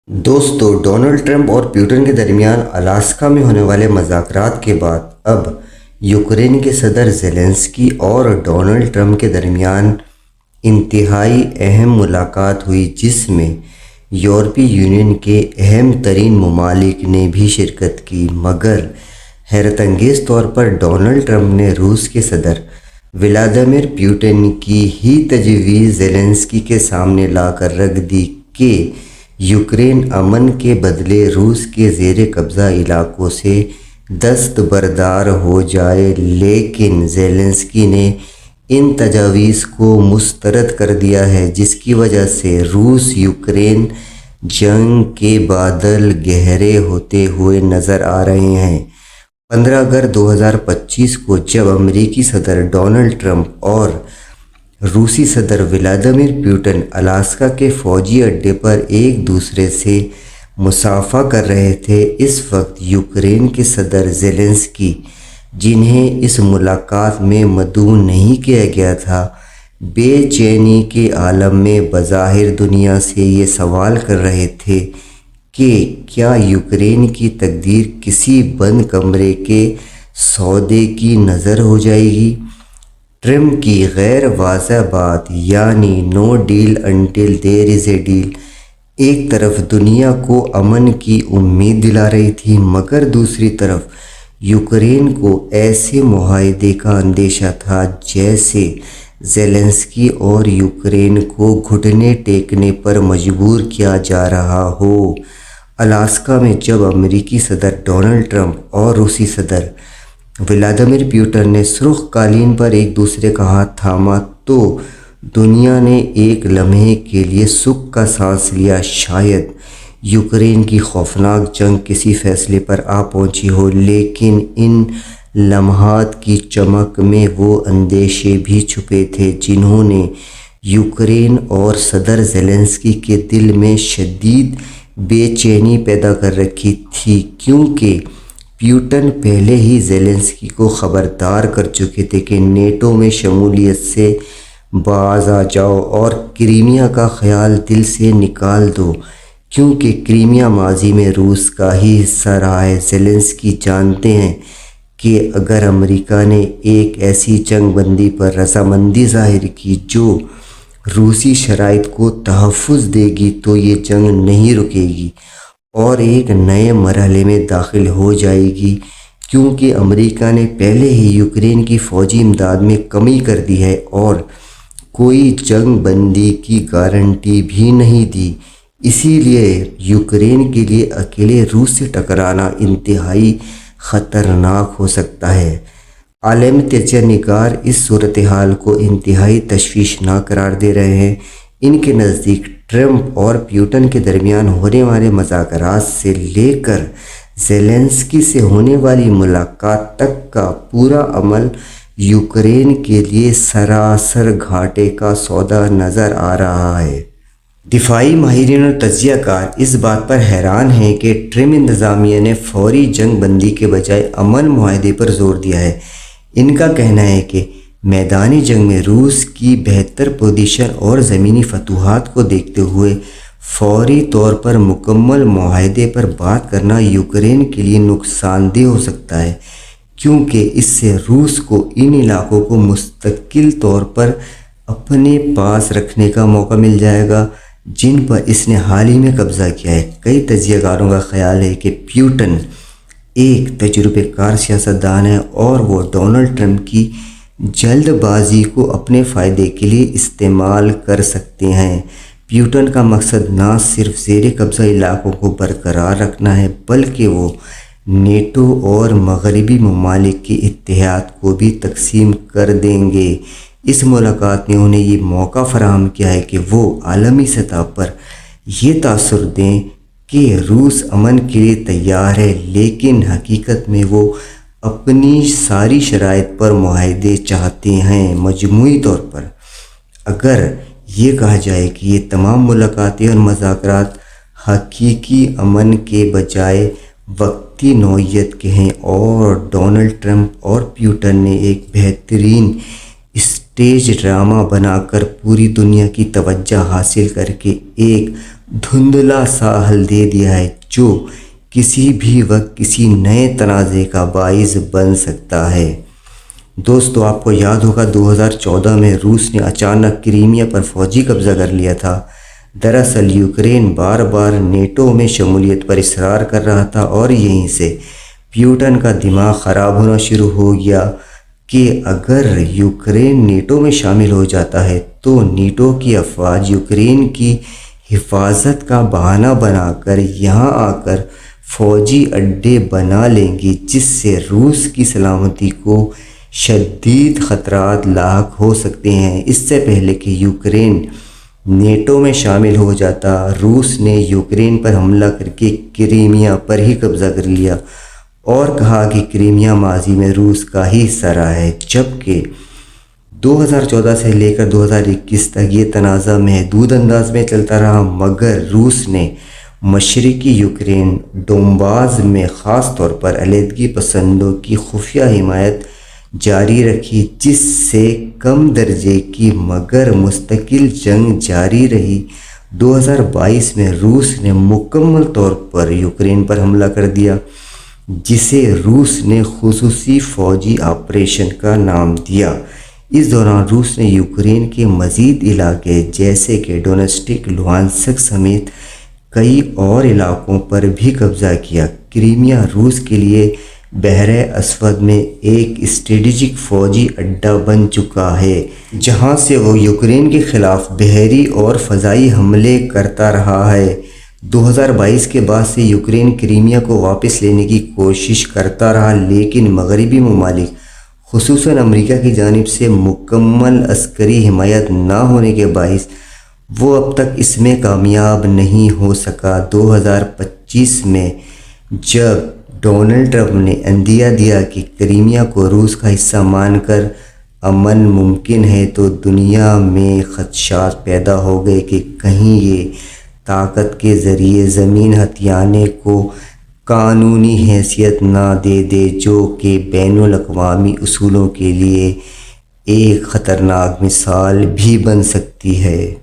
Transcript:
دوستو، Donald Trump اور Putin کے درمیان الاسکا میں ہونے والے مذاکرات کے بعد اب یوکرین کے صدر زیلنسکی اور ڈونلڈ ٹرمپ کے درمیان انتہائی اہم ملاقات ہوئی، جس میں یورپی یونین کے اہم ترین ممالک نے بھی شرکت کی۔ مگر حیرت انگیز طور پر ڈونلڈ ٹرمپ نے روس کے صدر ولادیمیر پیوٹن کی ہی تجویز زیلنسکی کے سامنے لا کر رکھ دی کہ یوکرین امن کے بدلے روس کے زیر قبضہ علاقوں سے دستبردار ہو جائے، لیکن زیلنسکی نے ان تجاویز کو مسترد کر دیا ہے، جس کی وجہ سے روس یوکرین جنگ کے بادل گہرے ہوتے ہوئے نظر آ رہے ہیں۔ 15 اگست 2025 کو جب امریکی صدر ڈونلڈ ٹرمپ اور روسی صدر ولادیمیر پیوٹن الاسکا کے فوجی اڈے پر ایک دوسرے سے مصافحہ کر رہے تھے، اس وقت یوکرین کے صدر زیلنسکی، جنہیں اس ملاقات میں مدعو نہیں کیا گیا تھا، بے چینی کے عالم میں بظاہر دنیا سے یہ سوال کر رہے تھے کہ کیا یوکرین کی تقدیر کسی بند کمرے کے سودے کی نظر ہو جائے گی؟ ٹرمپ کی غیر واضح بات، یعنی no deal until there is a deal, ایک طرف دنیا کو امن کی امید دلا رہی تھی، مگر دوسری طرف یوکرین کو ایسے معاہدے کا اندیشہ تھا جیسے زیلنسکی اور یوکرین کو گھٹنے ٹیکنے پر مجبور کیا جا رہا ہو۔ الاسکا میں جب امریکی صدر ڈونلڈ ٹرمپ اور روسی صدر ولادیمیر پیوٹن نے سرخ قالین پر ایک دوسرے کا ہاتھ تھاما تو دنیا نے ایک لمحے کے لیے سکھ کا سانس لیا۔ شاید یوکرین کی خوفناک جنگ کسی فیصلے پر آ پہنچی ہو، لیکن ان لمحات کی چمک میں وہ اندیشے بھی چھپے تھے جنہوں نے یوکرین اور صدر زیلنسکی کے دل میں شدید بے چینی پیدا کر رکھی تھی، کیونکہ پیوٹن پہلے ہی زیلنسکی کو خبردار کر چکے تھے کہ نیٹو میں شمولیت سے باز آ جاؤ اور کرائمیا کا خیال دل سے نکال دو، کیونکہ کرائمیا ماضی میں روس کا ہی حصہ رہا ہے۔ زیلنسکی جانتے ہیں کہ اگر امریکہ نے ایک ایسی جنگ بندی پر رضامندی ظاہر کی جو روسی شرائط کو تحفظ دے گی تو یہ جنگ نہیں رکے گی اور ایک نئے مرحلے میں داخل ہو جائے گی، کیونکہ امریکہ نے پہلے ہی یوکرین کی فوجی امداد میں کمی کر دی ہے اور کوئی جنگ بندی کی گارنٹی بھی نہیں دی۔ اسی لیے یوکرین کے لیے اکیلے روس سے ٹکرانا انتہائی خطرناک ہو سکتا ہے۔ عالمی تجزیہ نگار اس صورتحال کو انتہائی تشویشناک قرار دے رہے ہیں۔ ان کے نزدیک ٹرمپ اور پیوٹن کے درمیان ہونے والے مذاکرات سے لے کر زیلنسکی سے ہونے والی ملاقات تک کا پورا عمل یوکرین کے لیے سراسر گھاٹے کا سودا نظر آ رہا ہے۔ دفاعی ماہرین اور تجزیہ کار اس بات پر حیران ہیں کہ ٹرمپ انتظامیہ نے فوری جنگ بندی کے بجائے امن معاہدے پر زور دیا ہے۔ ان کا کہنا ہے کہ میدانی جنگ میں روس کی بہتر پوزیشن اور زمینی فتوحات کو دیکھتے ہوئے فوری طور پر مکمل معاہدے پر بات کرنا یوکرین کے لیے نقصان دہ ہو سکتا ہے، کیونکہ اس سے روس کو ان علاقوں کو مستقل طور پر اپنے پاس رکھنے کا موقع مل جائے گا جن پر اس نے حال ہی میں قبضہ کیا ہے۔ کئی تجزیہ کاروں کا خیال ہے کہ پیوٹن ایک تجربہ کار سیاستدان ہے اور وہ ڈونلڈ ٹرمپ کی جلد بازی کو اپنے فائدے کے لیے استعمال کر سکتے ہیں۔ پیوٹن کا مقصد نہ صرف زیر قبضہ علاقوں کو برقرار رکھنا ہے، بلکہ وہ نیٹو اور مغربی ممالک کے اتحاد کو بھی تقسیم کر دیں گے۔ اس ملاقات نے انہیں یہ موقع فراہم کیا ہے کہ وہ عالمی سطح پر یہ تاثر دیں کہ روس امن کے لیے تیار ہے، لیکن حقیقت میں وہ اپنی ساری شرائط پر معاہدے چاہتے ہیں۔ مجموعی طور پر اگر یہ کہا جائے کہ یہ تمام ملاقاتیں اور مذاکرات حقیقی امن کے بجائے وقتی نوعیت کے ہیں اور ڈونلڈ ٹرمپ اور پیوٹن نے ایک بہترین اسٹیج ڈرامہ بنا کر پوری دنیا کی توجہ حاصل کر کے ایک دھندلا سا حل دے دیا ہے جو کسی بھی وقت کسی نئے تنازع کا باعث بن سکتا ہے۔ دوستو، آپ کو یاد ہوگا 2014 میں روس نے اچانک کرائمیا پر فوجی قبضہ کر لیا تھا۔ دراصل یوکرین بار بار نیٹو میں شمولیت پر اصرار کر رہا تھا اور یہیں سے پیوٹن کا دماغ خراب ہونا شروع ہو گیا کہ اگر یوکرین نیٹو میں شامل ہو جاتا ہے تو نیٹو کی افواج یوکرین کی حفاظت کا بہانہ بنا کر یہاں آ کر فوجی اڈے بنا لیں گی، جس سے روس کی سلامتی کو شدید خطرات لاحق ہو سکتے ہیں۔ اس سے پہلے کہ یوکرین نیٹو میں شامل ہو جاتا، روس نے یوکرین پر حملہ کر کے کرائمیا پر ہی قبضہ کر لیا اور کہا کہ کرائمیا ماضی میں روس کا ہی حصہ رہا ہے، جبکہ 2014 سے لے کر 2021 تک یہ تنازع محدود انداز میں چلتا رہا، مگر روس نے مشرقی یوکرین ڈونباس میں خاص طور پر علیحدگی پسندوں کی خفیہ حمایت جاری رکھی، جس سے کم درجے کی مگر مستقل جنگ جاری رہی۔ 2022 میں روس نے مکمل طور پر یوکرین پر حملہ کر دیا، جسے روس نے خصوصی فوجی آپریشن کا نام دیا۔ اس دوران روس نے یوکرین کے مزید علاقے جیسے کہ ڈونیٹسک، لوہانسک سمیت کئی اور علاقوں پر بھی قبضہ کیا۔ کرائمیا روس کے لیے بحر اسود میں ایک اسٹریٹجک فوجی اڈہ بن چکا ہے، جہاں سے وہ یوکرین کے خلاف بحری اور فضائی حملے کرتا رہا ہے۔ 2022 کے بعد سے یوکرین کرائمیا کو واپس لینے کی کوشش کرتا رہا، لیکن مغربی ممالک خصوصاً امریکہ کی جانب سے مکمل عسکری حمایت نہ ہونے کے باعث وہ اب تک اس میں کامیاب نہیں ہو سکا۔ 2025 میں جب ڈونلڈ ٹرمپ نے عندیہ دیا کہ کرائمیا کو روس کا حصہ مان کر امن ممکن ہے، تو دنیا میں خدشات پیدا ہو گئے کہ کہیں یہ طاقت کے ذریعے زمین ہتھیانے کو قانونی حیثیت نہ دے دے، جو کہ بین الاقوامی اصولوں کے لیے ایک خطرناک مثال بھی بن سکتی ہے۔